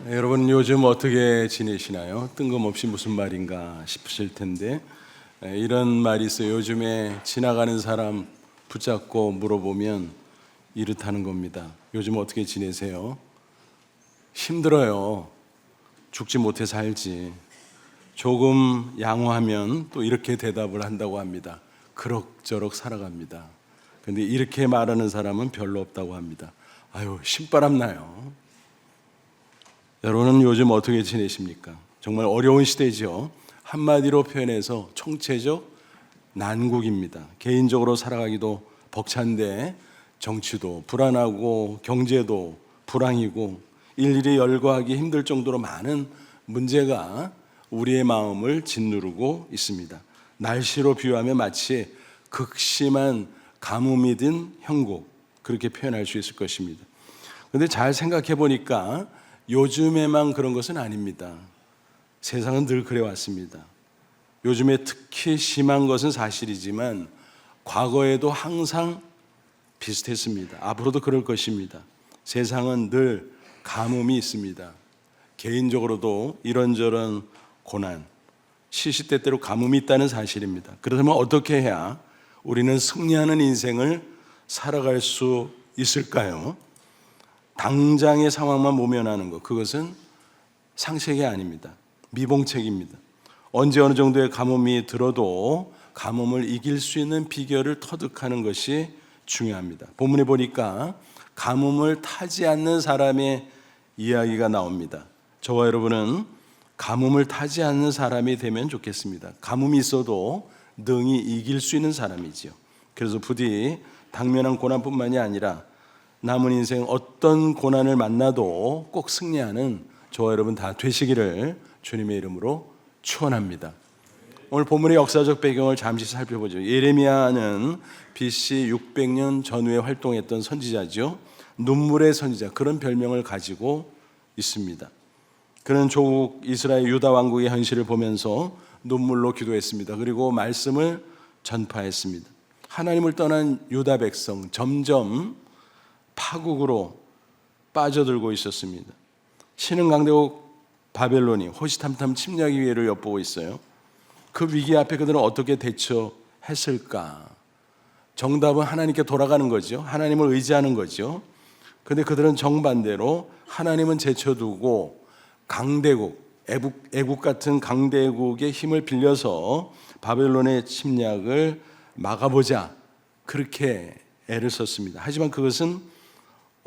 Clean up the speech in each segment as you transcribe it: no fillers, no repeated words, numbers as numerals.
여러분 요즘 어떻게 지내시나요? 뜬금없이 무슨 말인가 싶으실 텐데 이런 말이 있어요. 요즘에 지나가는 사람 붙잡고 물어보면 이렇다는 겁니다. 요즘 어떻게 지내세요? 힘들어요. 죽지 못해 살지. 조금 양호하면 또 이렇게 대답을 한다고 합니다. 그럭저럭 살아갑니다. 근데 이렇게 말하는 사람은 별로 없다고 합니다. 아유, 신바람 나요. 여러분은 요즘 어떻게 지내십니까? 정말 어려운 시대죠. 한마디로 표현해서 총체적 난국입니다. 개인적으로 살아가기도 벅찬데 정치도 불안하고 경제도 불황이고 일일이 열거하기 힘들 정도로 많은 문제가 우리의 마음을 짓누르고 있습니다. 날씨로 비유하면 마치 극심한 가뭄이 든 형국, 그렇게 표현할 수 있을 것입니다. 그런데 잘 생각해 보니까 요즘에만 그런 것은 아닙니다. 세상은 늘 그래왔습니다. 요즘에 특히 심한 것은 사실이지만 과거에도 항상 비슷했습니다. 앞으로도 그럴 것입니다. 세상은 늘 가뭄이 있습니다. 개인적으로도 이런저런 고난, 시시때때로 가뭄이 있다는 사실입니다. 그렇다면 어떻게 해야 우리는 승리하는 인생을 살아갈 수 있을까요? 당장의 상황만 모면하는 것, 그것은 상책이 아닙니다. 미봉책입니다. 언제 어느 정도의 가뭄이 들어도 가뭄을 이길 수 있는 비결을 터득하는 것이 중요합니다. 본문에 보니까 가뭄을 타지 않는 사람의 이야기가 나옵니다. 저와 여러분은 가뭄을 타지 않는 사람이 되면 좋겠습니다. 가뭄이 있어도 능히 이길 수 있는 사람이지요. 그래서 부디 당면한 고난뿐만이 아니라 남은 인생 어떤 고난을 만나도 꼭 승리하는 저와 여러분 다 되시기를 주님의 이름으로 축원합니다. 오늘 본문의 역사적 배경을 잠시 살펴보죠. 예레미야는 BC 600년 전후에 활동했던 선지자죠. 눈물의 선지자, 그런 별명을 가지고 있습니다. 그는 조국 이스라엘 유다 왕국의 현실을 보면서 눈물로 기도했습니다. 그리고 말씀을 전파했습니다. 하나님을 떠난 유다 백성 점점 파국으로 빠져들고 있었습니다. 신흥 강대국 바벨론이 호시탐탐 침략 기회를 엿보고 있어요. 그 위기 앞에 그들은 어떻게 대처했을까? 정답은 하나님께 돌아가는 거죠. 하나님을 의지하는 거죠. 그런데 그들은 정반대로 하나님은 제쳐두고 강대국, 애국 같은 강대국의 힘을 빌려서 바벨론의 침략을 막아보자, 그렇게 애를 썼습니다. 하지만 그것은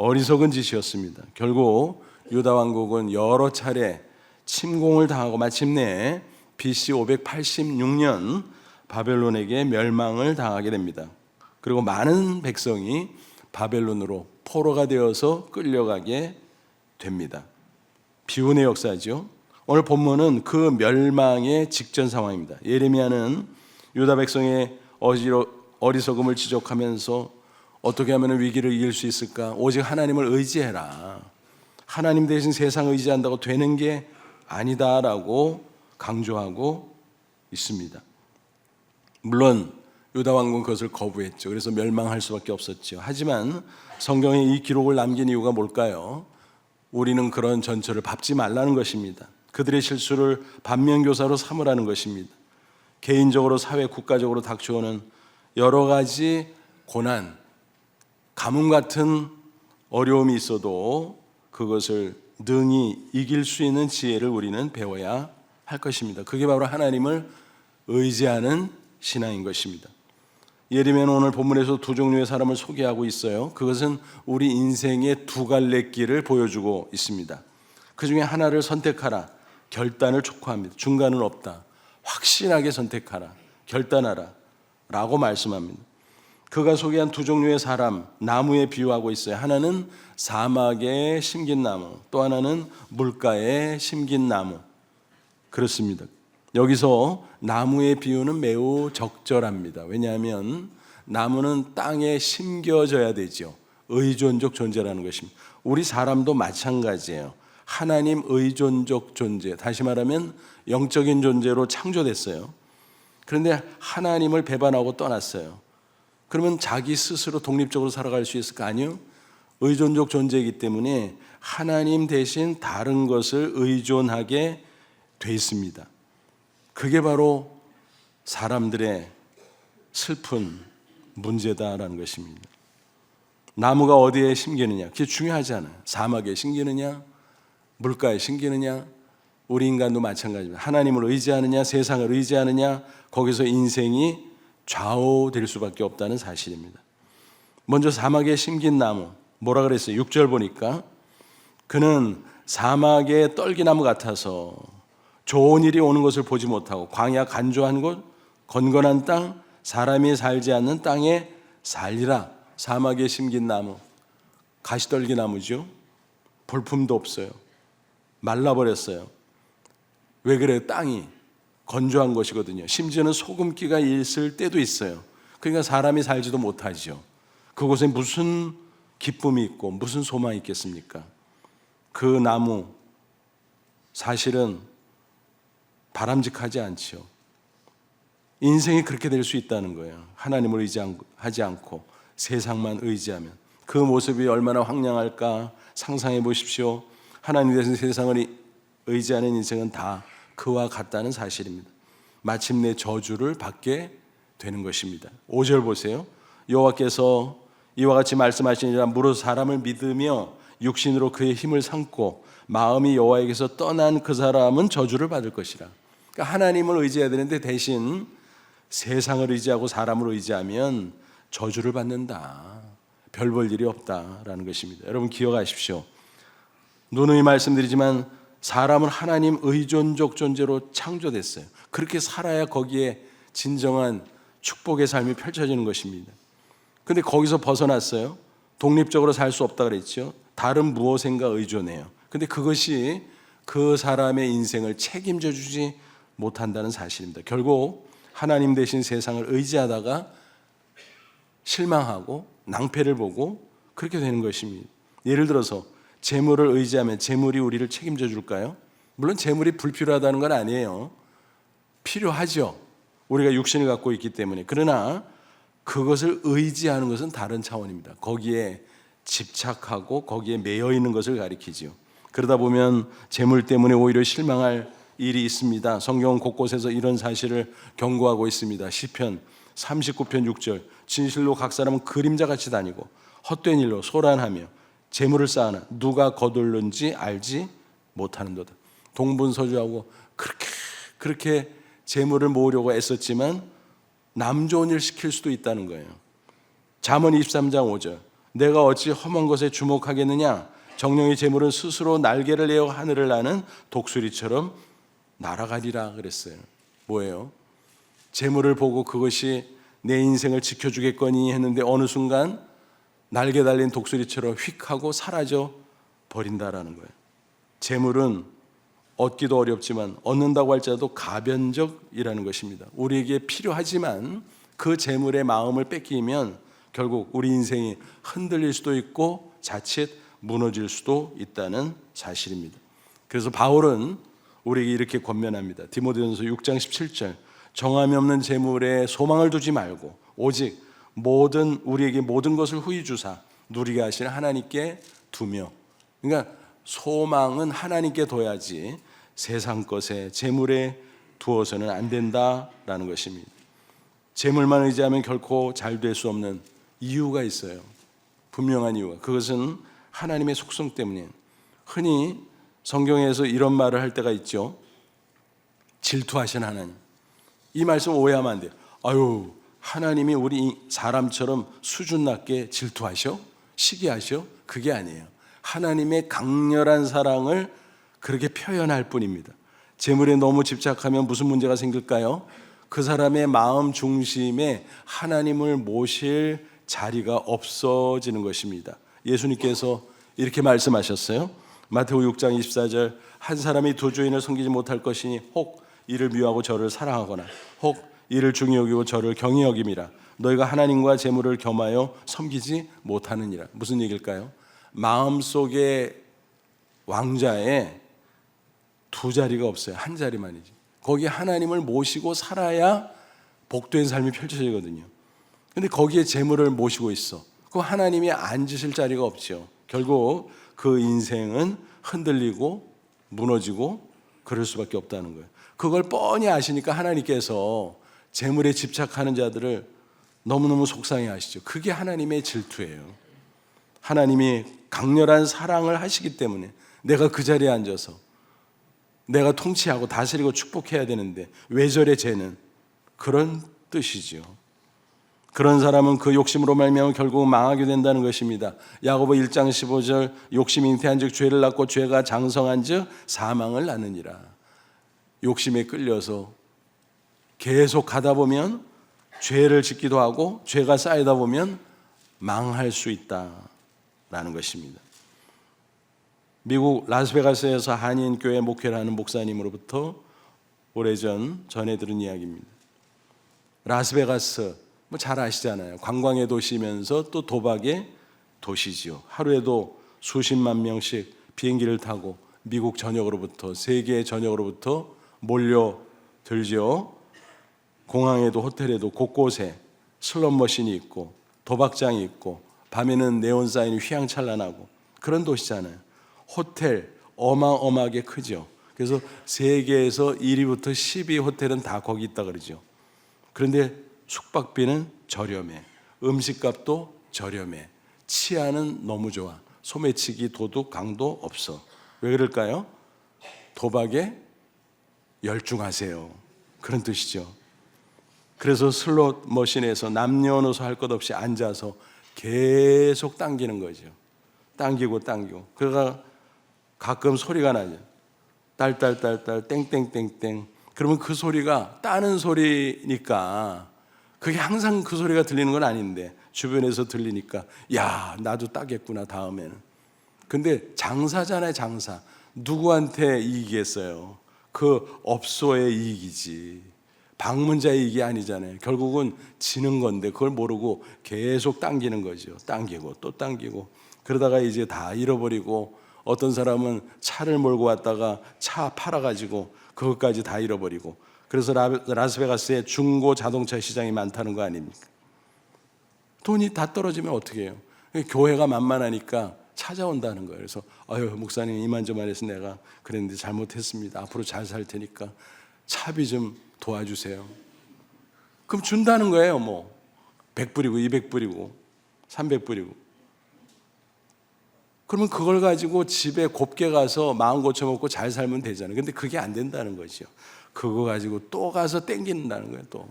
어리석은 짓이었습니다. 결국 유다 왕국은 여러 차례 침공을 당하고 마침내 BC 586년 바벨론에게 멸망을 당하게 됩니다. 그리고 많은 백성이 바벨론으로 포로가 되어서 끌려가게 됩니다. 비운의 역사죠. 오늘 본문은 그 멸망의 직전 상황입니다. 예레미야는 유다 백성의 어리석음을 지적하면서 어떻게 하면 위기를 이길 수 있을까? 오직 하나님을 의지해라. 하나님 대신 세상을 의지한다고 되는 게 아니다라고 강조하고 있습니다. 물론 유다 왕국은 그것을 거부했죠. 그래서 멸망할 수밖에 없었죠. 하지만 성경에 이 기록을 남긴 이유가 뭘까요? 우리는 그런 전철을 밟지 말라는 것입니다. 그들의 실수를 반면교사로 삼으라는 것입니다. 개인적으로 사회, 국가적으로 닥쳐오는 여러 가지 고난, 가뭄 같은 어려움이 있어도 그것을 능히 이길 수 있는 지혜를 우리는 배워야 할 것입니다. 그게 바로 하나님을 의지하는 신앙인 것입니다. 예레미야는 오늘 본문에서 두 종류의 사람을 소개하고 있어요. 그것은 우리 인생의 두 갈래 길을 보여주고 있습니다. 그 중에 하나를 선택하라, 결단을 촉구합니다. 중간은 없다. 확실하게 선택하라, 결단하라 라고 말씀합니다. 그가 소개한 두 종류의 사람, 나무에 비유하고 있어요. 하나는 사막에 심긴 나무, 또 하나는 물가에 심긴 나무. 그렇습니다. 여기서 나무의 비유는 매우 적절합니다. 왜냐하면 나무는 땅에 심겨져야 되죠. 의존적 존재라는 것입니다. 우리 사람도 마찬가지예요. 하나님 의존적 존재, 다시 말하면 영적인 존재로 창조됐어요. 그런데 하나님을 배반하고 떠났어요. 그러면 자기 스스로 독립적으로 살아갈 수 있을까? 아니요. 의존적 존재이기 때문에 하나님 대신 다른 것을 의존하게 돼 있습니다. 그게 바로 사람들의 슬픈 문제다라는 것입니다. 나무가 어디에 심기느냐, 그게 중요하지 않아요. 사막에 심기느냐, 물가에 심기느냐, 우리 인간도 마찬가지입니다. 하나님을 의지하느냐, 세상을 의지하느냐, 거기서 인생이 좌우될 수밖에 없다는 사실입니다. 먼저 사막에 심긴 나무, 뭐라 그랬어요? 6절 보니까 그는 사막의 떨기나무 같아서 좋은 일이 오는 것을 보지 못하고 광야 간조한 곳, 건건한 땅, 사람이 살지 않는 땅에 살리라. 사막에 심긴 나무, 가시떨기나무죠. 볼품도 없어요. 말라버렸어요. 왜 그래요? 땅이 건조한 것이거든요. 심지어는 소금기가 있을 때도 있어요. 그러니까 사람이 살지도 못하죠. 그곳에 무슨 기쁨이 있고 무슨 소망이 있겠습니까? 그 나무 사실은 바람직하지 않죠. 인생이 그렇게 될 수 있다는 거예요. 하나님을 의지하지 않고 세상만 의지하면 그 모습이 얼마나 황량할까 상상해 보십시오. 하나님 대신 세상을 의지하는 인생은 다 그와 같다는 사실입니다. 마침내 저주를 받게 되는 것입니다. 5절 보세요. 여호와께서 이와 같이 말씀하시니라. 무릇 사람을 믿으며 육신으로 그의 힘을 삼고 마음이 여호와에게서 떠난 그 사람은 저주를 받을 것이라. 그러니까 하나님을 의지해야 되는데 대신 세상을 의지하고 사람을 의지하면 저주를 받는다. 별 볼 일이 없다라는 것입니다. 여러분 기억하십시오. 누누이 말씀드리지만 사람은 하나님 의존적 존재로 창조됐어요. 그렇게 살아야 거기에 진정한 축복의 삶이 펼쳐지는 것입니다. 근데 거기서 벗어났어요. 독립적으로 살 수 없다 그랬죠. 다른 무엇인가 의존해요. 근데 그것이 그 사람의 인생을 책임져 주지 못한다는 사실입니다. 결국 하나님 대신 세상을 의지하다가 실망하고 낭패를 보고 그렇게 되는 것입니다. 예를 들어서 재물을 의지하면 재물이 우리를 책임져 줄까요? 물론 재물이 불필요하다는 건 아니에요. 필요하죠. 우리가 육신을 갖고 있기 때문에. 그러나 그것을 의지하는 것은 다른 차원입니다. 거기에 집착하고 거기에 매여 있는 것을 가리키지요. 그러다 보면 재물 때문에 오히려 실망할 일이 있습니다. 성경은 곳곳에서 이런 사실을 경고하고 있습니다. 시편 39편 6절 진실로 각 사람은 그림자같이 다니고 헛된 일로 소란하며 재물을 쌓아나 누가 거둘는지 알지 못하는도다. 동분서주하고 그렇게 재물을 모으려고 애썼지만 남 좋은 일 시킬 수도 있다는 거예요. 잠언 23장 5절 내가 어찌 험한 것에 주목하겠느냐 정령의 재물은 스스로 날개를 내어 하늘을 나는 독수리처럼 날아가리라 그랬어요. 뭐예요? 재물을 보고 그것이 내 인생을 지켜주겠거니 했는데 어느 순간 날개 달린 독수리처럼 휙 하고 사라져 버린다라는 거예요. 재물은 얻기도 어렵지만 얻는다고 할지라도 가변적이라는 것입니다. 우리에게 필요하지만 그 재물의 마음을 뺏기면 결국 우리 인생이 흔들릴 수도 있고 자칫 무너질 수도 있다는 사실입니다. 그래서 바울은 우리에게 이렇게 권면합니다. 디모데전서 6장 17절 정함이 없는 재물에 소망을 두지 말고 오직 우리에게 모든 것을 후히 주사 누리게 하시는 하나님께 두며, 그러니까 소망은 하나님께 둬야지 세상 것에 재물에 두어서는 안 된다라는 것입니다. 재물만 의지하면 결코 잘 될 수 없는 이유가 있어요. 분명한 이유가. 그것은 하나님의 속성 때문이에요. 흔히 성경에서 이런 말을 할 때가 있죠. 질투하신 하나님. 이 말씀 오해하면 안 돼요. 아유, 하나님이 우리 사람처럼 수준 낮게 질투하셔? 시기하셔? 그게 아니에요. 하나님의 강렬한 사랑을 그렇게 표현할 뿐입니다. 재물에 너무 집착하면 무슨 문제가 생길까요? 그 사람의 마음 중심에 하나님을 모실 자리가 없어지는 것입니다. 예수님께서 이렇게 말씀하셨어요. 마태복음 6장 24절 한 사람이 두 주인을 섬기지 못할 것이니 혹 이를 미워하고 저를 사랑하거나 혹 이를 중히 여기고 저를 경히 여김이라. 너희가 하나님과 재물을 겸하여 섬기지 못하느니라. 무슨 얘기일까요? 마음속에 왕자에 두 자리가 없어요. 한 자리만이지. 거기에 하나님을 모시고 살아야 복된 삶이 펼쳐지거든요. 근데 거기에 재물을 모시고 있어. 그 하나님이 앉으실 자리가 없죠. 결국 그 인생은 흔들리고 무너지고 그럴 수밖에 없다는 거예요. 그걸 뻔히 아시니까 하나님께서 재물에 집착하는 자들을 너무너무 속상해 하시죠. 그게 하나님의 질투예요. 하나님이 강렬한 사랑을 하시기 때문에 내가 그 자리에 앉아서 내가 통치하고 다스리고 축복해야 되는데 왜 저래 쟤는, 그런 뜻이죠. 그런 사람은 그 욕심으로 말미암아 결국 망하게 된다는 것입니다. 야고보 1장 15절 욕심이 잉태한즉 죄를 낳고 죄가 장성한즉 사망을 낳느니라. 욕심에 끌려서 계속 가다 보면 죄를 짓기도 하고 죄가 쌓이다 보면 망할 수 있다라는 것입니다. 미국 라스베가스에서 한인교회 목회를 하는 목사님으로부터 오래전 전해 들은 이야기입니다. 라스베가스 잘 아시잖아요. 관광의 도시면서 또 도박의 도시지요. 하루에도 수십만 명씩 비행기를 타고 미국 전역으로부터, 세계 전역으로부터 몰려들죠. 공항에도 호텔에도 곳곳에 슬롯머신이 있고 도박장이 있고 밤에는 네온사인이 휘황찬란하고 그런 도시잖아요. 호텔 어마어마하게 크죠. 그래서 세계에서 1위부터 10위 호텔은 다 거기 있다 그러죠. 그런데 숙박비는 저렴해, 음식값도 저렴해, 치안은 너무 좋아, 소매치기, 도둑, 강도 없어. 왜 그럴까요? 도박에 열중하세요, 그런 뜻이죠. 그래서 슬롯 머신에서 남녀노소 할 것 없이 앉아서 계속 당기는 거죠. 당기고 그러다가 가끔 소리가 나죠. 딸딸딸딸 땡땡땡땡. 그러면 그 소리가 따는 소리니까 그게 항상 그 소리가 들리는 건 아닌데 주변에서 들리니까 야, 나도 따겠구나 다음에는. 근데 장사잖아요, 장사. 누구한테 이익이겠어요? 그 업소의 이익이지, 방문자의 이익이 아니잖아요. 결국은 지는 건데 그걸 모르고 계속 당기는 거죠. 당기고 또 당기고 그러다가 이제 다 잃어버리고, 어떤 사람은 차를 몰고 왔다가 차 팔아가지고 그것까지 다 잃어버리고. 그래서 라스베가스에 중고 자동차 시장이 많다는 거 아닙니까? 돈이 다 떨어지면 어떻게 해요? 교회가 만만하니까 찾아온다는 거예요. 그래서 아유, 목사님 이만저만해서 내가 그랬는데 잘못했습니다. 앞으로 잘 살 테니까 차비 좀 도와주세요. 그럼 준다는 거예요. 뭐 100불이고 200불이고 300불이고. 그러면 그걸 가지고 집에 곱게 가서 마음 고쳐먹고 잘 살면 되잖아요. 근데 그게 안 된다는 거죠. 그거 가지고 또 가서 땡긴다는 거예요. 또.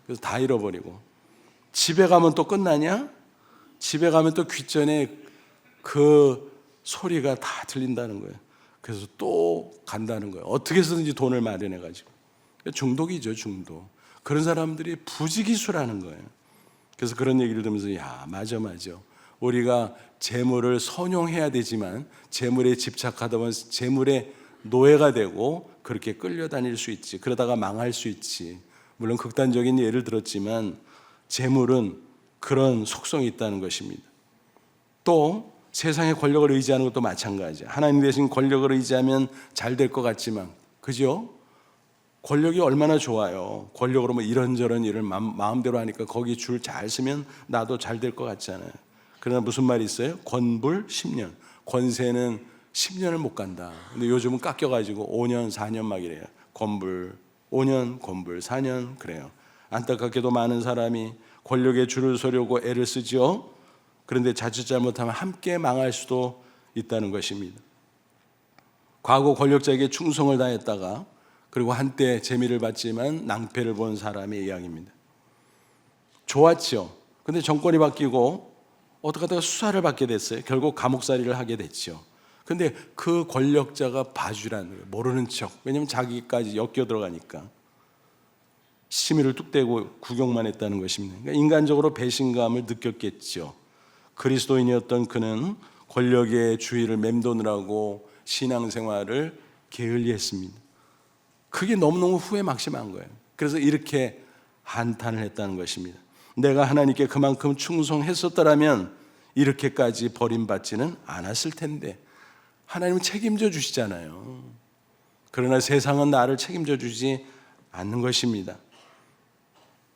그래서 다 잃어버리고. 집에 가면 또 끝나냐? 집에 가면 또 귓전에 그 소리가 다 들린다는 거예요. 그래서 또 간다는 거예요. 어떻게 해서든지 돈을 마련해가지고. 중독이죠, 중독. 그런 사람들이 부지기수라는 거예요. 그래서 그런 얘기를 들으면서 야, 맞아. 우리가 재물을 선용해야 되지만 재물에 집착하다 보면 재물의 노예가 되고 그렇게 끌려다닐 수 있지. 그러다가 망할 수 있지. 물론 극단적인 예를 들었지만 재물은 그런 속성이 있다는 것입니다. 또 세상의 권력을 의지하는 것도 마찬가지예요. 하나님 대신 권력을 의지하면 잘 될 것 같지만, 그죠? 권력이 얼마나 좋아요. 권력으로 뭐 이런저런 일을 마음대로 하니까 거기 줄 잘 쓰면 나도 잘 될 것 같잖아요. 그러나 무슨 말이 있어요? 권불 10년. 권세는 10년을 못 간다. 근데 요즘은 깎여가지고 5년, 4년 막 이래요. 권불 5년, 권불 4년 그래요. 안타깝게도 많은 사람이 권력에 줄을 서려고 애를 쓰죠. 그런데 자칫 잘못하면 함께 망할 수도 있다는 것입니다. 과거 권력자에게 충성을 다했다가 그리고 한때 재미를 봤지만 낭패를 본 사람의 이야기입니다. 좋았죠. 근데 정권이 바뀌고 어떻게 하다가 수사를 받게 됐어요. 결국 감옥살이를 하게 됐죠. 근데 그 권력자가 봐주라는 거예요. 모르는 척. 왜냐하면 자기까지 엮여 들어가니까. 시미를 뚝 떼고 구경만 했다는 것입니다. 그러니까 인간적으로 배신감을 느꼈겠죠. 그리스도인이었던 그는 권력의 주의를 맴도느라고 신앙생활을 게을리했습니다. 그게 너무너무 후회 막심한 거예요. 그래서 이렇게 한탄을 했다는 것입니다. 내가 하나님께 그만큼 충성했었더라면 이렇게까지 버림받지는 않았을 텐데. 하나님은 책임져 주시잖아요. 그러나 세상은 나를 책임져 주지 않는 것입니다.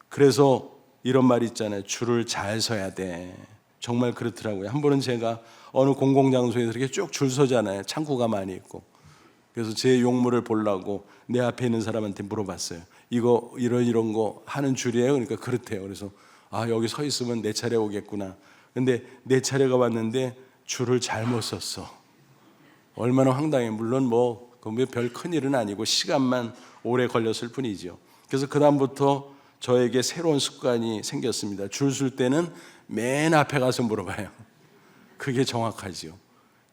그래서 이런 말이 있잖아요. 줄을 잘 서야 돼. 정말 그렇더라고요. 한 번은 제가 어느 공공장소에서 이렇게 쭉 줄 서잖아요. 창고가 많이 있고. 그래서 제 용물을 보려고 내 앞에 있는 사람한테 물어봤어요. 이거 이런 거 하는 줄이에요? 그러니까 그렇대요. 그래서 여기 서 있으면 내 차례 오겠구나. 근데 내 차례가 왔는데 줄을 잘못 섰어. 얼마나 황당해. 물론 별 큰일은 아니고 시간만 오래 걸렸을 뿐이죠. 그래서 그다음부터 저에게 새로운 습관이 생겼습니다. 줄 설 때는 맨 앞에 가서 물어봐요. 그게 정확하지요.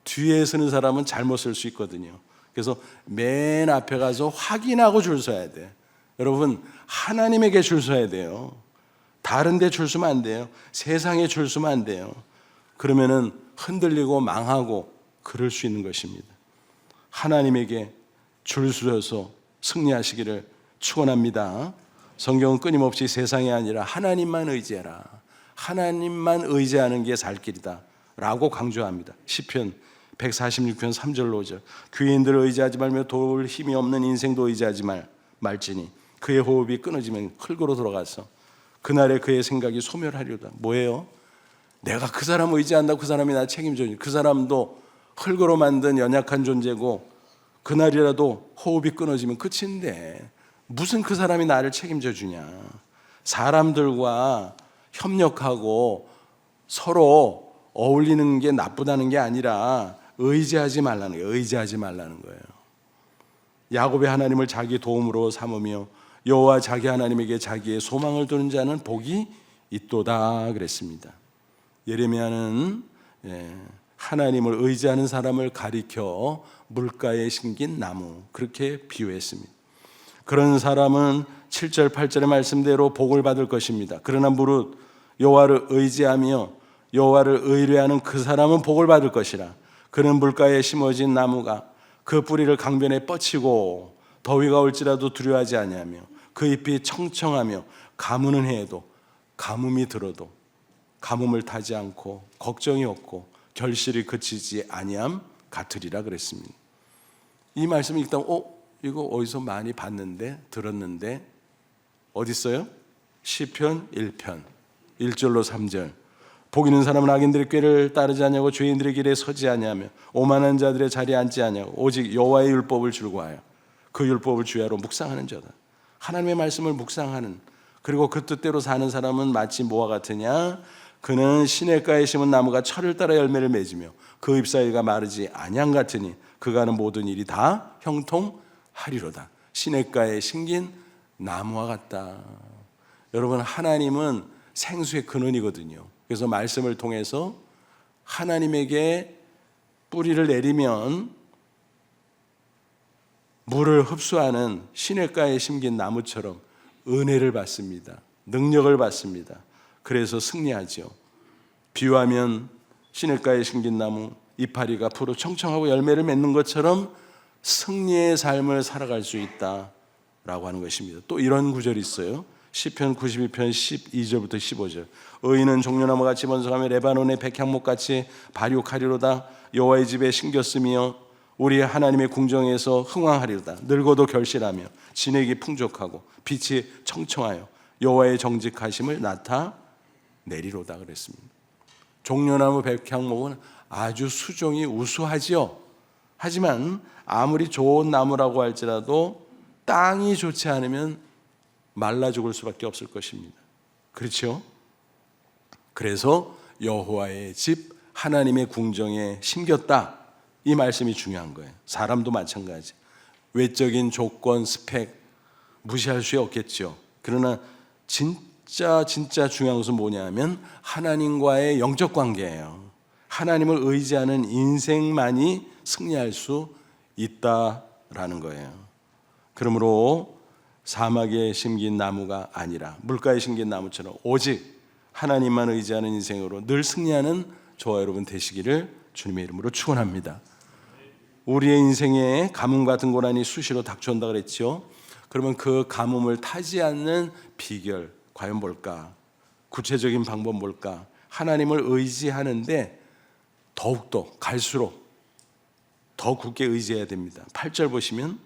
뒤에 서는 사람은 잘못 쓸 수 있거든요. 그래서 맨 앞에 가서 확인하고 줄 서야 돼. 여러분, 하나님에게 줄 서야 돼요. 다른 데 줄 서면 안 돼요. 세상에 줄 서면 안 돼요. 그러면은 흔들리고 망하고 그럴 수 있는 것입니다. 하나님에게 줄 서서 승리하시기를 축원합니다. 성경은 끊임없이 세상이 아니라 하나님만 의지해라. 하나님만 의지하는 게 살 길이다 라고 강조합니다. 시편 146편 3절 5절 귀인들을 의지하지 말며 도울 힘이 없는 인생도 의지하지 말지니 그의 호흡이 끊어지면 흙으로 돌아가서 그날에 그의 생각이 소멸하리로다. 뭐예요? 내가 그 사람 의지한다고 그 사람이 나 책임져주니 그 사람도 흙으로 만든 연약한 존재고 그날이라도 호흡이 끊어지면 끝인데 무슨 그 사람이 나를 책임져 주냐. 사람들과 협력하고 서로 어울리는 게 나쁘다는 게 아니라 의지하지 말라는 거예요. 의지하지 말라는 거예요. 야곱의 하나님을 자기 도움으로 삼으며 여호와 자기 하나님에게 자기의 소망을 두는 자는 복이 있도다 그랬습니다. 예레미야는 하나님을 의지하는 사람을 가리켜 물가에 심긴 나무 그렇게 비유했습니다. 그런 사람은 7절 8절의 말씀대로 복을 받을 것입니다. 그러나 무릇 여호와를 의지하며 여호와를 의뢰하는 그 사람은 복을 받을 것이라. 그는 물가에 심어진 나무가 그 뿌리를 강변에 뻗치고 더위가 올지라도 두려워하지 아니하며 그 잎이 청청하며 가뭄은 해도 가뭄이 들어도 가뭄을 타지 않고 걱정이 없고 결실이 그치지 아니함 같으리라 그랬습니다. 이 말씀을 읽다 이거 어디서 많이 봤는데 들었는데 어디 있어요? 시편 1편 1절로 3절 복 있는 사람은 악인들의 꾀를 따르지 아니하고 죄인들의 길에 서지 아니하며 오만한 자들의 자리에 앉지 아니하고 오직 여호와의 율법을 즐거워하여 그 율법을 주야로 묵상하는 자다. 하나님의 말씀을 묵상하는 그리고 그 뜻대로 사는 사람은 마치 뭐와 같으냐? 그는 시냇가에 심은 나무가 철을 따라 열매를 맺으며 그 잎사귀가 마르지 아니함 같으니 그가 하는 모든 일이 다 형통하리로다. 시냇가에 심긴 나무와 같다. 여러분, 하나님은 생수의 근원이거든요. 그래서 말씀을 통해서 하나님에게 뿌리를 내리면 물을 흡수하는 시냇가에 심긴 나무처럼 은혜를 받습니다. 능력을 받습니다. 그래서 승리하죠. 비유하면 시냇가에 심긴 나무 이파리가 푸르 청청하고 열매를 맺는 것처럼 승리의 삶을 살아갈 수 있다라고 하는 것입니다. 또 이런 구절이 있어요. 시편 92편 12절부터 15절 의인은 종려나무같이 번성하며 레바논의 백향목같이 발육하리로다. 여호와의 집에 심겼으며 우리 하나님의 궁정에서 흥왕하리로다. 늙어도 결실하며 진액이 풍족하고 빛이 청청하여 여호와의 정직하심을 나타내리로다 그랬습니다. 종려나무 백향목은 아주 수종이 우수하지요. 하지만 아무리 좋은 나무라고 할지라도 땅이 좋지 않으면 말라 죽을 수밖에 없을 것입니다. 그렇죠? 그래서 여호와의 집 하나님의 궁정에 심겼다. 이 말씀이 중요한 거예요. 사람도 마찬가지. 외적인 조건, 스펙 무시할 수 없겠죠. 그러나 진짜 중요한 것은 뭐냐면 하나님과의 영적 관계예요. 하나님을 의지하는 인생만이 승리할 수 있다라는 거예요. 그러므로 사막에 심긴 나무가 아니라 물가에 심긴 나무처럼 오직 하나님만 의지하는 인생으로 늘 승리하는 저와 여러분 되시기를 주님의 이름으로 축원합니다. 우리의 인생에 가뭄 같은 고난이 수시로 닥쳐온다 그랬죠. 그러면 그 가뭄을 타지 않는 비결 과연 뭘까? 구체적인 방법 뭘까? 하나님을 의지하는데 더욱더 갈수록 더 굳게 의지해야 됩니다. 8절 보시면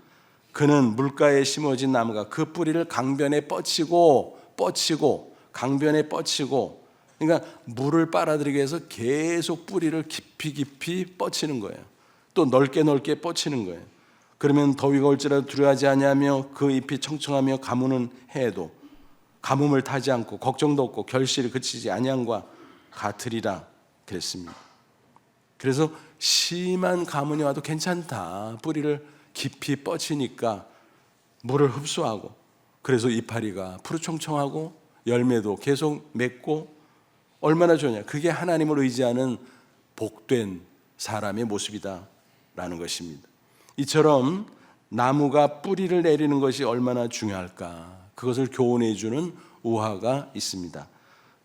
그는 물가에 심어진 나무가 그 뿌리를 강변에 뻗치고 강변에 뻗치고 그러니까 물을 빨아들이기 위해서 계속 뿌리를 깊이 깊이 뻗치는 거예요. 또 넓게 넓게 뻗치는 거예요. 그러면 더위가 올지라도 두려워하지 아니하며 그 잎이 청청하며 가무는 해도 가뭄을 타지 않고 걱정도 없고 결실이 그치지 아니함과 같으리라 그랬습니다. 그래서 심한 가뭄이 와도 괜찮다. 뿌리를 깊이 뻗치니까 물을 흡수하고, 그래서 이파리가 푸르청청하고 열매도 계속 맺고, 얼마나 좋냐. 그게 하나님을 의지하는 복된 사람의 모습이다라는 것입니다. 이처럼 나무가 뿌리를 내리는 것이 얼마나 중요할까, 그것을 교훈해 주는 우화가 있습니다.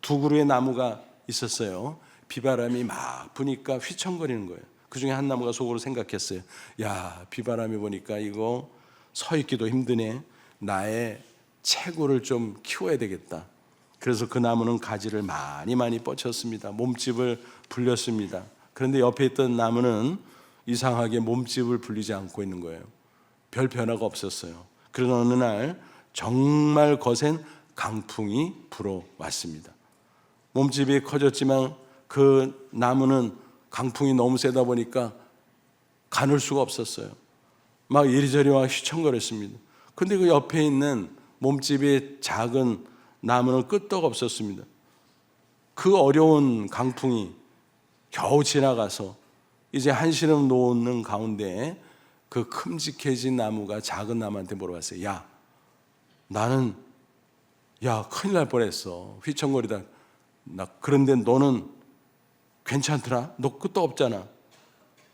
두 그루의 나무가 있었어요. 비바람이 막 부니까 휘청거리는 거예요. 그 중에 한 나무가 속으로 생각했어요. 야, 비바람이 부니까 이거 서 있기도 힘드네. 나의 채굴을 좀 키워야 되겠다. 그래서 그 나무는 가지를 많이 뻗쳤습니다. 몸집을 불렸습니다. 그런데 옆에 있던 나무는 이상하게 몸집을 불리지 않고 있는 거예요. 별 변화가 없었어요. 그러던 어느 날 정말 거센 강풍이 불어왔습니다. 몸집이 커졌지만 그 나무는 강풍이 너무 세다 보니까 가눌 수가 없었어요. 막 이리저리 막 휘청거렸습니다. 근데 그 옆에 있는 몸집이 작은 나무는 끄떡 없었습니다. 그 어려운 강풍이 겨우 지나가서 이제 한시름 놓는 가운데 그 큼직해진 나무가 작은 나무한테 물어봤어요. 야, 나는 큰일 날 뻔했어. 휘청거리다. 그런데 너는 괜찮더라? 너 끝도 없잖아.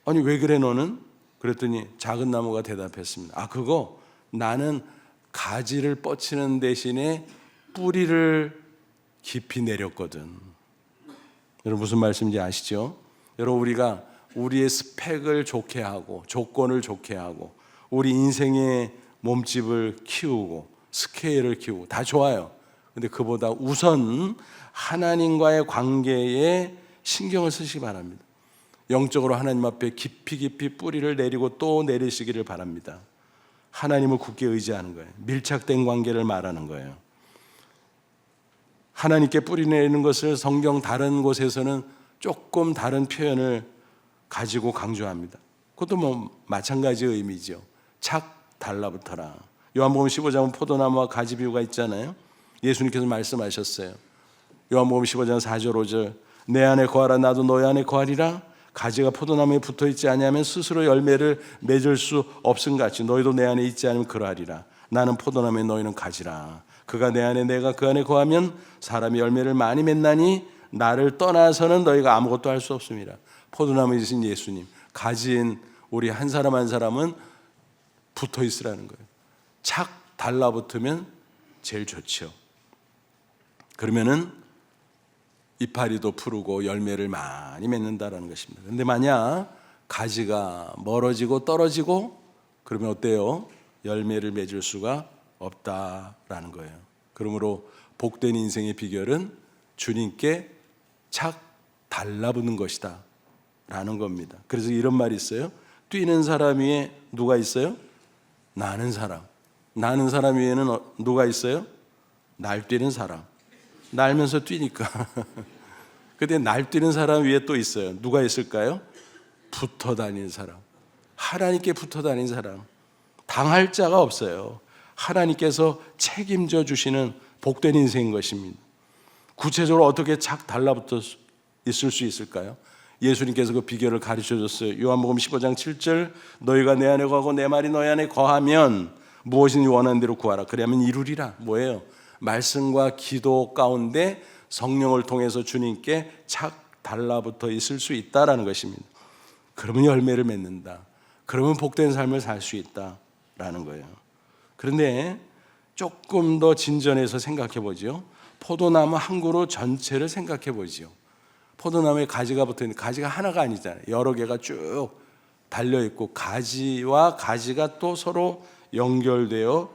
아니 왜 그래 너는? 그랬더니 작은 나무가 대답했습니다. 그거 나는 가지를 뻗치는 대신에 뿌리를 깊이 내렸거든. 여러분 무슨 말씀인지 아시죠? 여러분 우리가 우리의 스펙을 좋게 하고 조건을 좋게 하고 우리 인생의 몸집을 키우고 스케일을 키우고 다 좋아요. 근데 그보다 우선 하나님과의 관계에 신경을 쓰시기 바랍니다. 영적으로 하나님 앞에 깊이 뿌리를 내리고 또 내리시기를 바랍니다. 하나님을 굳게 의지하는 거예요. 밀착된 관계를 말하는 거예요. 하나님께 뿌리 내리는 것을 성경 다른 곳에서는 조금 다른 표현을 가지고 강조합니다. 그것도 마찬가지의 의미죠. 착 달라붙어라. 요한복음 15장은 포도나무와 가지 비유가 있잖아요. 예수님께서 말씀하셨어요. 요한복음 15장 4절 5절 내 안에 거하라 나도 너희 안에 거하리라. 가지가 포도나무에 붙어있지 아니하면 스스로 열매를 맺을 수 없음같이 너희도 내 안에 있지 않으면 그러하리라. 나는 포도나무에 너희는 가지라. 그가 내 안에 내가 그 안에 거하면 사람이 열매를 많이 맺나니 나를 떠나서는 너희가 아무것도 할 수 없습니다. 포도나무이신 예수님, 가지인 우리 한 사람 한 사람은 붙어 있으라는 거예요. 착 달라붙으면 제일 좋죠. 그러면은 이파리도 푸르고 열매를 많이 맺는다라는 것입니다. 그런데 만약 가지가 멀어지고 떨어지고 그러면 어때요? 열매를 맺을 수가 없다라는 거예요. 그러므로 복된 인생의 비결은 주님께 착 달라붙는 것이다 라는 겁니다. 그래서 이런 말이 있어요. 뛰는 사람 위에 누가 있어요? 나는 사람. 나는 사람 위에는 누가 있어요? 날뛰는 사람. 날면서 뛰니까. 근데 날뛰는 사람 위에 또 있어요. 누가 있을까요? 붙어 다니는 사람. 하나님께 붙어 다니는 사람. 당할 자가 없어요. 하나님께서 책임져 주시는 복된 인생인 것입니다. 구체적으로 어떻게 착 달라붙어 있을 수 있을까요? 예수님께서 그 비결을 가르쳐 줬어요. 요한복음 15장 7절 너희가 내 안에 거하고 내 말이 너희 안에 거하면 무엇이든지 원하는 대로 구하라. 그리하면 이루리라. 뭐예요? 말씀과 기도 가운데 성령을 통해서 주님께 착 달라붙어 있을 수 있다라는 것입니다. 그러면 열매를 맺는다. 그러면 복된 삶을 살 수 있다라는 거예요. 그런데 조금 더 진전해서 생각해 보죠. 포도나무 한 그루 전체를 생각해 보죠. 포도나무에 가지가 붙어 있는데 가지가 하나가 아니잖아요. 여러 개가 쭉 달려 있고 가지와 가지가 또 서로 연결되어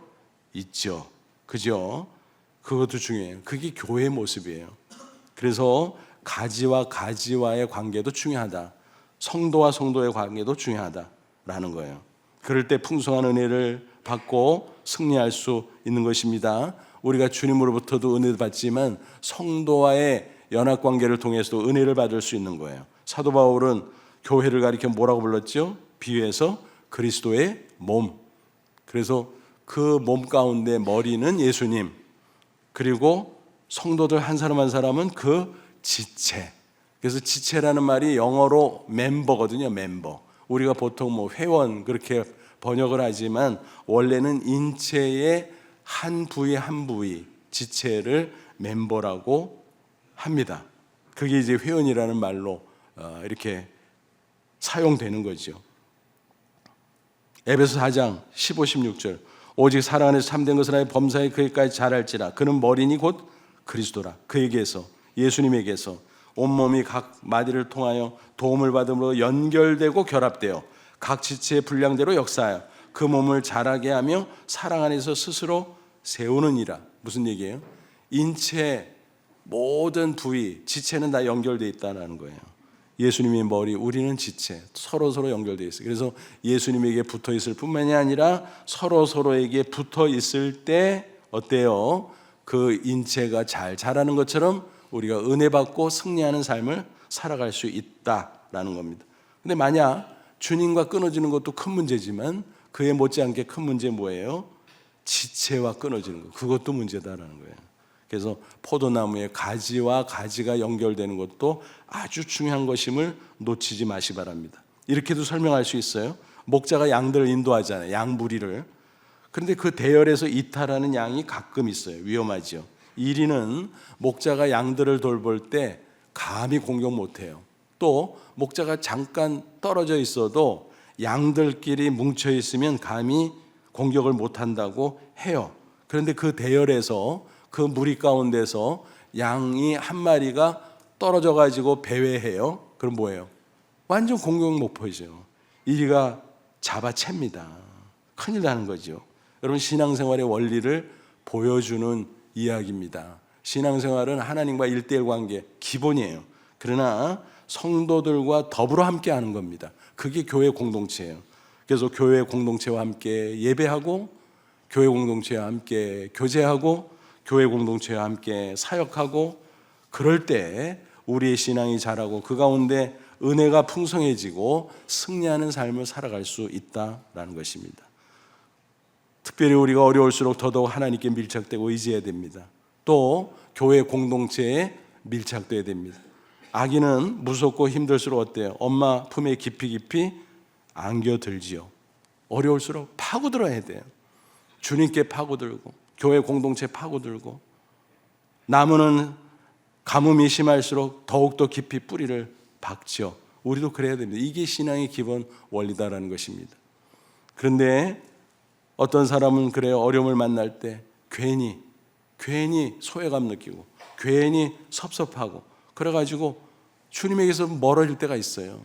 있죠. 그죠? 그것도 중요해요. 그게 교회의 모습이에요. 그래서 가지와 가지와의 관계도 중요하다. 성도와 성도의 관계도 중요하다라는 거예요. 그럴 때 풍성한 은혜를 받고 승리할 수 있는 것입니다. 우리가 주님으로부터도 은혜를 받지만 성도와의 연합관계를 통해서도 은혜를 받을 수 있는 거예요. 사도 바울은 교회를 가리켜 뭐라고 불렀죠? 비유해서 그리스도의 몸. 그래서 그 몸 가운데 머리는 예수님, 그리고 성도들 한 사람 한 사람은 그 지체. 그래서 지체라는 말이 영어로 멤버거든요. 멤버. 우리가 보통 뭐 회원 그렇게 번역을 하지만 원래는 인체의 한 부위 한 부위 지체를 멤버라고 합니다. 그게 이제 회원이라는 말로 이렇게 사용되는 거죠. 에베소 4장 15, 16절 오직 사랑 안에서 참된 것을 하여 범사에 그에까지 잘할지라 그는 머리니 곧 그리스도라. 그에게서 예수님에게서 온몸이 각 마디를 통하여 도움을 받음으로 연결되고 결합되어 각 지체의 분량대로 역사하여 그 몸을 자라게 하며 사랑 안에서 스스로 세우느니라. 무슨 얘기예요? 인체 모든 부위, 지체는 다 연결되어 있다는 거예요. 예수님이 머리, 우리는 지체, 서로 연결되어 있어요. 그래서 예수님에게 붙어 있을 뿐만이 아니라 서로에게 붙어 있을 때 어때요? 그 인체가 잘 자라는 것처럼 우리가 은혜 받고 승리하는 삶을 살아갈 수 있다라는 겁니다. 근데 만약 주님과 끊어지는 것도 큰 문제지만 그에 못지않게 큰 문제 뭐예요? 지체와 끊어지는 것. 그것도 문제다라는 거예요. 그래서 포도나무의 가지와 가지가 연결되는 것도 아주 중요한 것임을 놓치지 마시 바랍니다. 이렇게도 설명할 수 있어요. 목자가 양들을 인도하잖아요. 양 무리를. 그런데 그 대열에서 이탈하는 양이 가끔 있어요. 위험하죠. 1위는 목자가 양들을 돌볼 때 감히 공격 못해요. 또 목자가 잠깐 떨어져 있어도 양들끼리 뭉쳐 있으면 감히 공격을 못한다고 해요. 그런데 그 대열에서 그 무리 가운데서 양이 한 마리가 떨어져 가지고 배회해요. 그럼 뭐예요? 완전 공격 목표죠. 1위가 잡아챕니다. 큰일 나는 거죠. 여러분, 신앙생활의 원리를 보여주는 이야기입니다. 신앙생활은 하나님과 1:1 관계 기본이에요. 그러나 성도들과 더불어 함께하는 겁니다. 그게 교회 공동체예요. 그래서 교회 공동체와 함께 예배하고, 교회 공동체와 함께 교제하고, 교회 공동체와 함께 사역하고, 그럴 때 우리의 신앙이 자라고 그 가운데 은혜가 풍성해지고 승리하는 삶을 살아갈 수 있다라는 것입니다. 특별히 우리가 어려울수록 더더욱 하나님께 밀착되고 의지해야 됩니다. 또 교회 공동체에 밀착돼야 됩니다. 아기는 무섭고 힘들수록 어때요? 엄마 품에 깊이 안겨들지요. 어려울수록 파고들어야 돼요. 주님께 파고들고 교회 공동체 파고들고, 나무는 가뭄이 심할수록 더욱더 깊이 뿌리를 박죠. 우리도 그래야 됩니다. 이게 신앙의 기본 원리다라는 것입니다. 그런데 어떤 사람은 그래요. 어려움을 만날 때 괜히 소외감 느끼고 괜히 섭섭하고 그래가지고 주님에게서 멀어질 때가 있어요.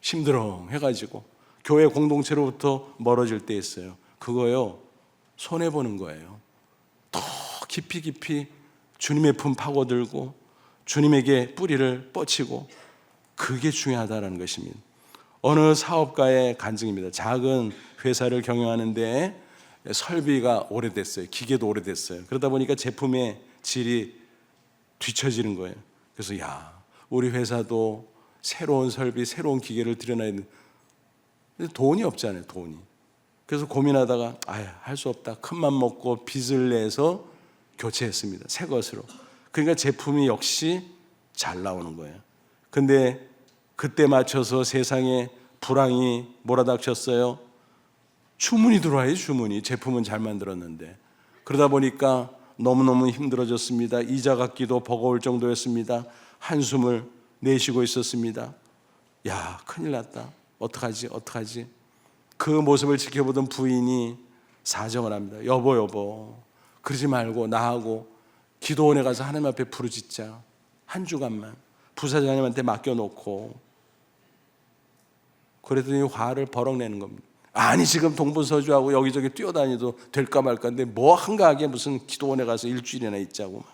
힘들어 해가지고 교회 공동체로부터 멀어질 때 있어요. 그거요, 손해보는 거예요. 더 깊이 주님의 품 파고들고 주님에게 뿌리를 뻗치고, 그게 중요하다는 것입니다. 어느 사업가의 간증입니다. 작은 회사를 경영하는데 설비가 오래됐어요. 기계도 오래됐어요. 그러다 보니까 제품의 질이 뒤처지는 거예요. 그래서 우리 회사도 새로운 설비, 새로운 기계를 들여놔야 되는데 돈이 없잖아요. 돈이. 그래서 고민하다가 할 수 없다. 큰맘 먹고 빚을 내서 교체했습니다. 새 것으로. 그러니까 제품이 역시 잘 나오는 거예요. 근데 그때 맞춰서 세상에 불황이 몰아닥쳤어요. 주문이 들어와요. 주문이. 제품은 잘 만들었는데. 그러다 보니까 너무너무 힘들어졌습니다. 이자 갚기도 버거울 정도였습니다. 한숨을 내쉬고 있었습니다. 큰일 났다. 어떡하지? 그 모습을 지켜보던 부인이 사정을 합니다. 여보 그러지 말고 나하고 기도원에 가서 하나님 앞에 부르짖자. 한 주간만 부사장님한테 맡겨놓고. 그랬더니 화를 버럭 내는 겁니다. 아니, 지금 동분서주하고 여기저기 뛰어다니도 될까 말까인데 뭐 한가하게 무슨 기도원에 가서 일주일이나 있자고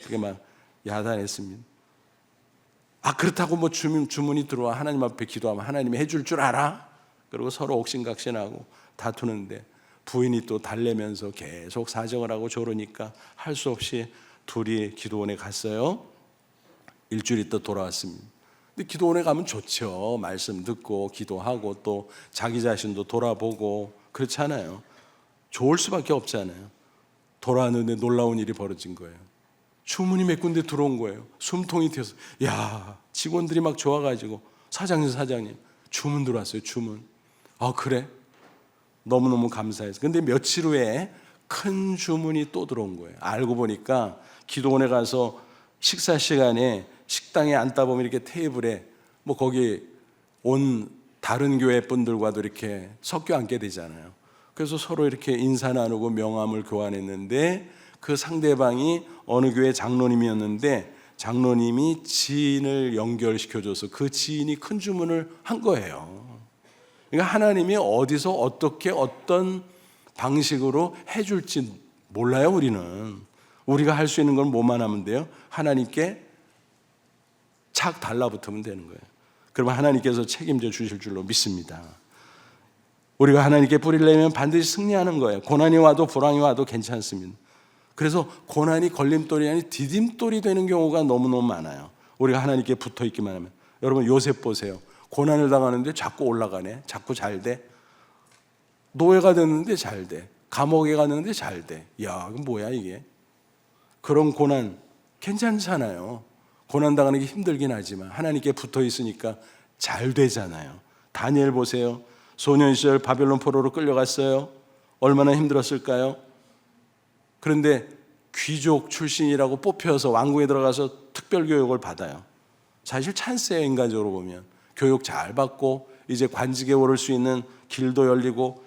그게 막 야단했습니다. 그렇다고 뭐 주문이 들어와 하나님 앞에 기도하면 하나님이 해줄 줄 알아? 그리고 서로 옥신각신하고 다투는데 부인이 또 달래면서 계속 사정을 하고 저러니까 할 수 없이 둘이 기도원에 갔어요. 일주일 있다 돌아왔습니다. 근데 기도원에 가면 좋죠. 말씀 듣고 기도하고 또 자기 자신도 돌아보고 그렇잖아요. 좋을 수밖에 없잖아요. 돌아왔는데 놀라운 일이 벌어진 거예요. 주문이 몇 군데 들어온 거예요. 숨통이 튀어서 야, 직원들이 막 좋아가지고 사장님 주문 들어왔어요. 주문. 아, 그래? 너무너무 감사해서. 근데 며칠 후에 큰 주문이 또 들어온 거예요. 알고 보니까 기도원에 가서 식사 시간에 식당에 앉다 보면 이렇게 테이블에 뭐 거기 온 다른 교회 분들과도 이렇게 섞여 앉게 되잖아요. 그래서 서로 이렇게 인사 나누고 명함을 교환했는데 그 상대방이 어느 교회 장로님이었는데 장로님이 지인을 연결시켜줘서 그 지인이 큰 주문을 한 거예요. 그러니까 하나님이 어디서 어떻게 어떤 방식으로 해줄지 몰라요. 우리가 할 수 있는 건 뭐만 하면 돼요? 하나님께 착 달라붙으면 되는 거예요. 그러면 하나님께서 책임져 주실 줄로 믿습니다. 우리가 하나님께 뿌리를 내면 반드시 승리하는 거예요. 고난이 와도 불황이 와도 괜찮습니다. 그래서 고난이 걸림돌이 아니 디딤돌이 되는 경우가 너무너무 많아요. 우리가 하나님께 붙어 있기만 하면. 여러분 요셉 보세요. 고난을 당하는데 자꾸 올라가네. 자꾸 잘 돼. 노예가 됐는데 잘 돼. 감옥에 갔는데 잘 돼. 야, 이건 뭐야 이게. 그런 고난 괜찮잖아요. 고난 당하는 게 힘들긴 하지만 하나님께 붙어 있으니까 잘 되잖아요. 다니엘 보세요. 소년 시절 바벨론 포로로 끌려갔어요. 얼마나 힘들었을까요? 그런데 귀족 출신이라고 뽑혀서 왕궁에 들어가서 특별 교육을 받아요. 사실 찬스예요. 인간적으로 보면 교육 잘 받고 이제 관직에 오를 수 있는 길도 열리고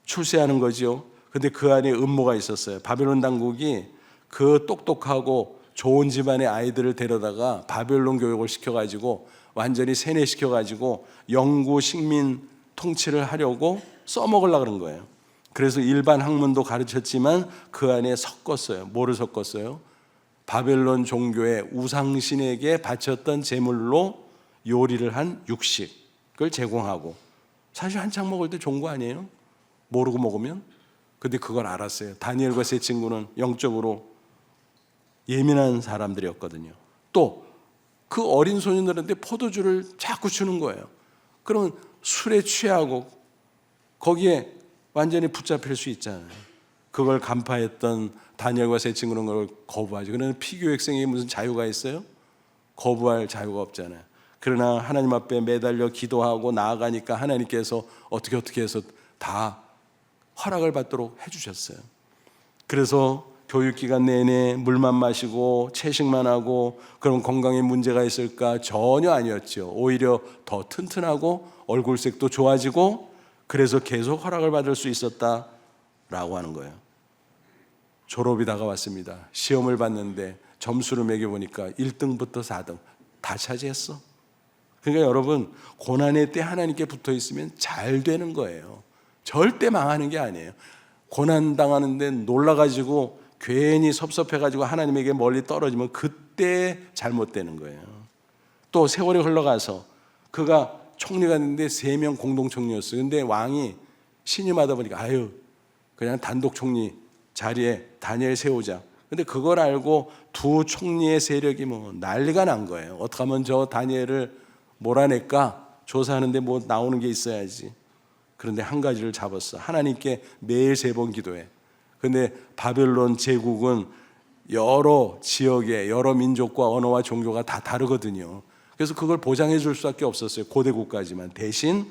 출세하는 거죠. 근데 그 안에 음모가 있었어요. 바벨론 당국이 그 똑똑하고 좋은 집안의 아이들을 데려다가 바벨론 교육을 시켜가지고 완전히 세뇌시켜가지고 영구 식민 통치를 하려고 써먹으려고 그런 거예요. 그래서 일반 학문도 가르쳤지만 그 안에 섞었어요. 뭐를 섞었어요? 바벨론 종교의 우상신에게 바쳤던 제물로 요리를 한 육식을 제공하고, 사실 한창 먹을 때 좋은 거 아니에요? 모르고 먹으면. 근데 그걸 알았어요. 다니엘과 세 친구는 영적으로 예민한 사람들이었거든요. 또 그 어린 소년들한테 포도주를 자꾸 주는 거예요. 그러면 술에 취하고 거기에 완전히 붙잡힐 수 있잖아요. 그걸 간파했던 다니엘과 세 친구는 그걸 거부하죠. 그러나 피교육생에게 무슨 자유가 있어요? 거부할 자유가 없잖아요. 그러나 하나님 앞에 매달려 기도하고 나아가니까 하나님께서 어떻게 해서 다 허락을 받도록 해주셨어요. 그래서 교육기간 내내 물만 마시고 채식만 하고 그럼 건강에 문제가 있을까? 전혀 아니었죠. 오히려 더 튼튼하고 얼굴색도 좋아지고 그래서 계속 허락을 받을 수 있었다라고 하는 거예요. 졸업이 다가왔습니다. 시험을 봤는데 점수를 매겨보니까 1등부터 4등 다 차지했어. 그러니까 여러분 고난의 때 하나님께 붙어 있으면 잘 되는 거예요. 절대 망하는 게 아니에요. 고난 당하는데 놀라가지고 괜히 섭섭해가지고 하나님에게 멀리 떨어지면 그때 잘못되는 거예요. 또 세월이 흘러가서 그가 총리가 됐는데 3명 공동 총리였어요. 근데 왕이 신임하다 보니까 아유 그냥 단독 총리 자리에 다니엘 세우자. 근데 그걸 알고 두 총리의 세력이 뭐 난리가 난 거예요. 어떻게 하면 저 다니엘을 몰아낼까? 조사하는데 뭐 나오는 게 있어야지. 그런데 한 가지를 잡았어. 하나님께 매일 3번 기도해. 근데 바벨론 제국은 여러 지역의 여러 민족과 언어와 종교가 다 다르거든요. 그래서 그걸 보장해 줄 수밖에 없었어요. 고대 국가지만. 대신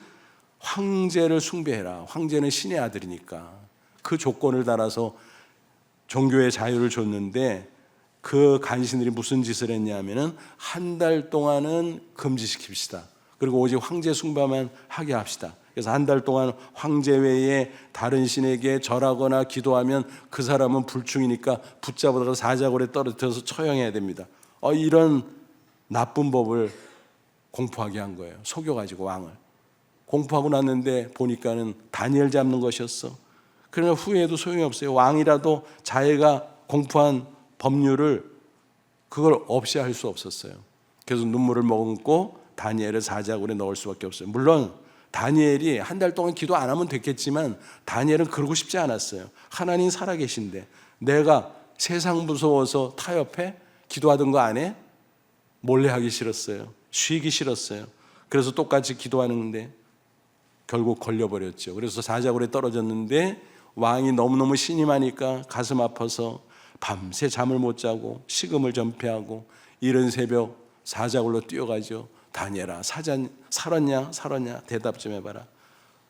황제를 숭배해라. 황제는 신의 아들이니까. 그 조건을 달아서 종교의 자유를 줬는데 그 간신들이 무슨 짓을 했냐면은 한 달 동안은 금지시킵시다. 그리고 오직 황제 숭배만 하게 합시다. 그래서 한 달 동안 황제 외에 다른 신에게 절하거나 기도하면 그 사람은 불충이니까 붙잡아서 사자굴에 떨어뜨려서 처형해야 됩니다. 이런 나쁜 법을 공포하게 한 거예요. 속여가지고 왕을. 공포하고 났는데 보니까는 다니엘 잡는 것이었어. 그러나 후회해도 소용이 없어요. 왕이라도 자기가 공포한 법률을 그걸 없이 할 수 없었어요. 그래서 눈물을 머금고 다니엘을 사자굴에 넣을 수밖에 없어요. 물론 다니엘이 한 달 동안 기도 안 하면 됐겠지만 다니엘은 그러고 싶지 않았어요. 하나님 살아계신데 내가 세상 무서워서 타협해? 기도하던 거 안 해? 몰래 하기 싫었어요. 쉬기 싫었어요. 그래서 똑같이 기도하는데 결국 걸려버렸죠. 그래서 사자굴에 떨어졌는데 왕이 너무너무 신이 많으니까 가슴 아파서 밤새 잠을 못 자고 식음을 전폐하고 이른 새벽 사자굴로 뛰어가죠. 다니엘아, 살았냐? 대답 좀 해봐라.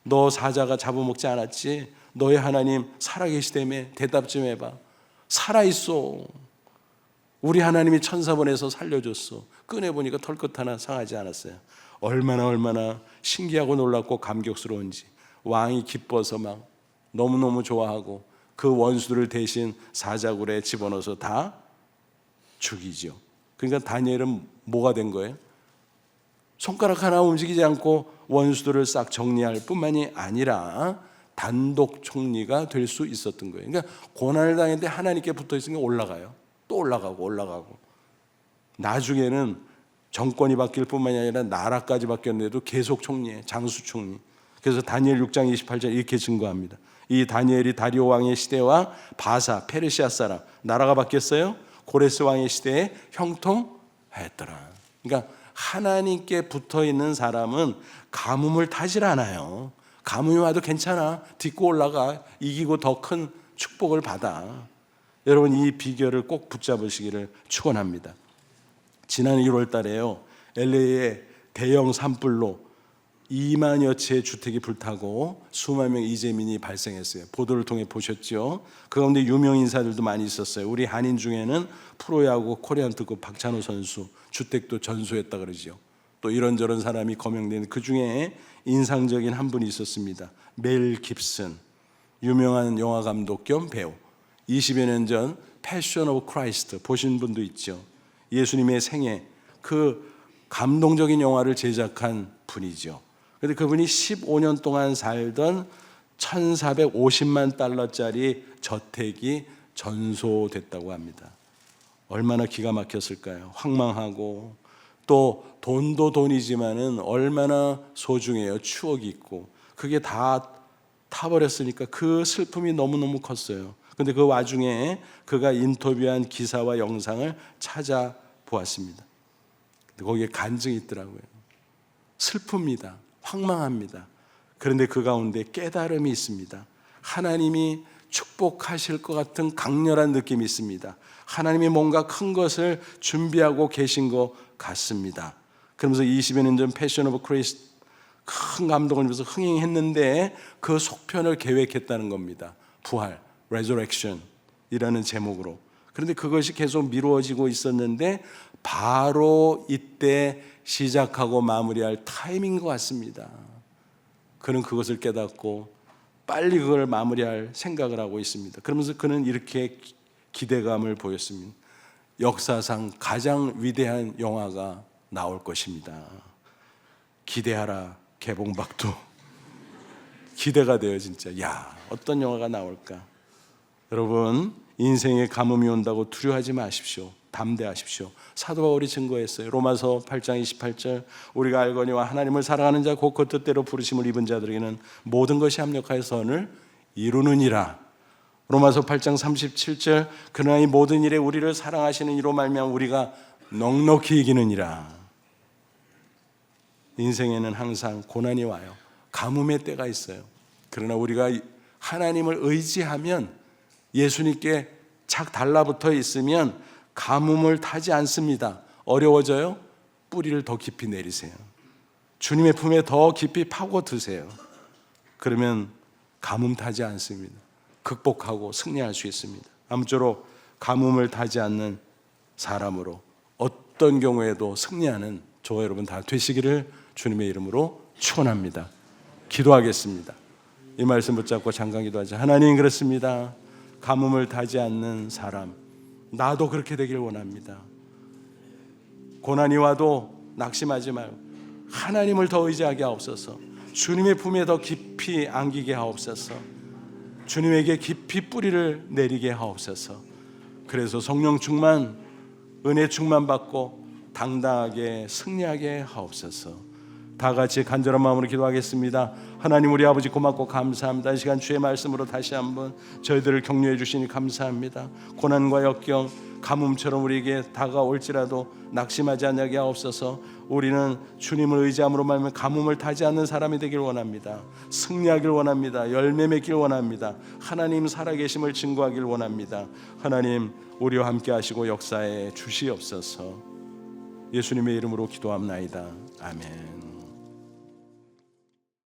너 사자가 잡아먹지 않았지? 너의 하나님 살아계시다며? 대답 좀 해봐. 살아있어. 우리 하나님이 천사 보내서 살려줬어. 꺼내보니까 털끝 하나 상하지 않았어요. 얼마나 신기하고 놀랍고 감격스러운지. 왕이 기뻐서 막 너무너무 좋아하고 그 원수들을 대신 사자굴에 집어넣어서 다 죽이죠. 그러니까 다니엘은 뭐가 된 거예요? 손가락 하나 움직이지 않고 원수들을 싹 정리할 뿐만이 아니라 단독 총리가 될 수 있었던 거예요. 그러니까 고난을 당했는데 하나님께 붙어 있으니까 올라가요. 또 올라가고 나중에는 정권이 바뀔 뿐만이 아니라 나라까지 바뀌었는데도 계속 총리예요. 장수 총리. 그래서 다니엘 6장 28절 이렇게 증거합니다. 이 다니엘이 다리오 왕의 시대와 바사 페르시아 사람 나라가 바뀌었어요. 고레스 왕의 시대에 형통하였더라. 그러니까 하나님께 붙어 있는 사람은 가뭄을 타질 않아요. 가뭄이 와도 괜찮아. 딛고 올라가. 이기고 더 큰 축복을 받아. 여러분 이 비결을 꼭 붙잡으시기를 축원합니다. 지난 1월 달에요. LA에 대형 산불로 2만여 채의 주택이 불타고 수만 명의 이재민이 발생했어요. 보도를 통해 보셨죠? 그 가운데 유명 인사들도 많이 있었어요. 우리 한인 중에는 프로야구 코리안 특급 박찬호 선수 주택도 전소했다 그러죠. 또 이런저런 사람이 거명된 그 중에 인상적인 한 분이 있었습니다. 멜 깁슨, 유명한 영화 감독 겸 배우. 20여 년 전 패션 오브 크라이스트 보신 분도 있죠. 예수님의 생애 그 감동적인 영화를 제작한 분이죠. 그런데 그분이 15년 동안 살던 1,450만 달러짜리 저택이 전소됐다고 합니다. 얼마나 기가 막혔을까요? 황망하고 또 돈도 돈이지만은 얼마나 소중해요. 추억이 있고 그게 다 타버렸으니까 그 슬픔이 너무너무 컸어요. 그런데 그 와중에 그가 인터뷰한 기사와 영상을 찾아보았습니다. 거기에 간증이 있더라고요. 슬픕니다. 황망합니다. 그런데 그 가운데 깨달음이 있습니다. 하나님이 축복하실 것 같은 강렬한 느낌이 있습니다. 하나님이 뭔가 큰 것을 준비하고 계신 것 같습니다. 그러면서 20여 년 전 패션 오브 크라이스트 큰 감동을 주면서 흥행했는데 그 속편을 계획했다는 겁니다. 부활, resurrection이라는 제목으로. 그런데 그것이 계속 미루어지고 있었는데 바로 이때 시작하고 마무리할 타임인 것 같습니다. 그는 그것을 깨닫고 빨리 그걸 마무리할 생각을 하고 있습니다. 그러면서 그는 이렇게 기대감을 보였습니다. 역사상 가장 위대한 영화가 나올 것입니다. 기대하라 개봉박도. 기대가 돼요 진짜. 야, 어떤 영화가 나올까. 여러분 인생에 가뭄이 온다고 두려워하지 마십시오. 담대하십시오. 사도 바울이 증거했어요. 로마서 8장 28절 우리가 알거니와 하나님을 사랑하는 자 곧 그 뜻대로 부르심을 입은 자들에게는 모든 것이 합력하여 선을 이루느니라. 로마서 8장 37절 그러나 이 모든 일에 우리를 사랑하시는 이로 말미암아 우리가 넉넉히 이기느니라. 인생에는 항상 고난이 와요. 가뭄의 때가 있어요. 그러나 우리가 하나님을 의지하면 예수님께 착 달라붙어 있으면 가뭄을 타지 않습니다. 어려워져요? 뿌리를 더 깊이 내리세요. 주님의 품에 더 깊이 파고드세요. 그러면 가뭄 타지 않습니다. 극복하고 승리할 수 있습니다. 아무쪼록 가뭄을 타지 않는 사람으로 어떤 경우에도 승리하는 저와 여러분 다 되시기를 주님의 이름으로 축원합니다. 기도하겠습니다. 이 말씀 붙잡고 잠깐 기도하자. 하나님 그렇습니다. 가뭄을 타지 않는 사람 나도 그렇게 되길 원합니다. 고난이 와도 낙심하지 말고 하나님을 더 의지하게 하옵소서. 주님의 품에 더 깊이 안기게 하옵소서. 주님에게 깊이 뿌리를 내리게 하옵소서. 그래서 성령 충만, 은혜 충만 받고 당당하게 승리하게 하옵소서. 다 같이 간절한 마음으로 기도하겠습니다. 하나님 우리 아버지 고맙고 감사합니다. 이 시간 주의 말씀으로 다시 한번 저희들을 격려해 주시니 감사합니다. 고난과 역경 가뭄처럼 우리에게 다가올지라도 낙심하지 않게 하옵소서. 우리는 주님을 의지함으로 말하면 가뭄을 타지 않는 사람이 되길 원합니다. 승리하길 원합니다. 열매 맺길 원합니다. 하나님 살아계심을 증거하길 원합니다. 하나님 우리와 함께 하시고 역사에 주시옵소서. 예수님의 이름으로 기도합나이다. 아멘.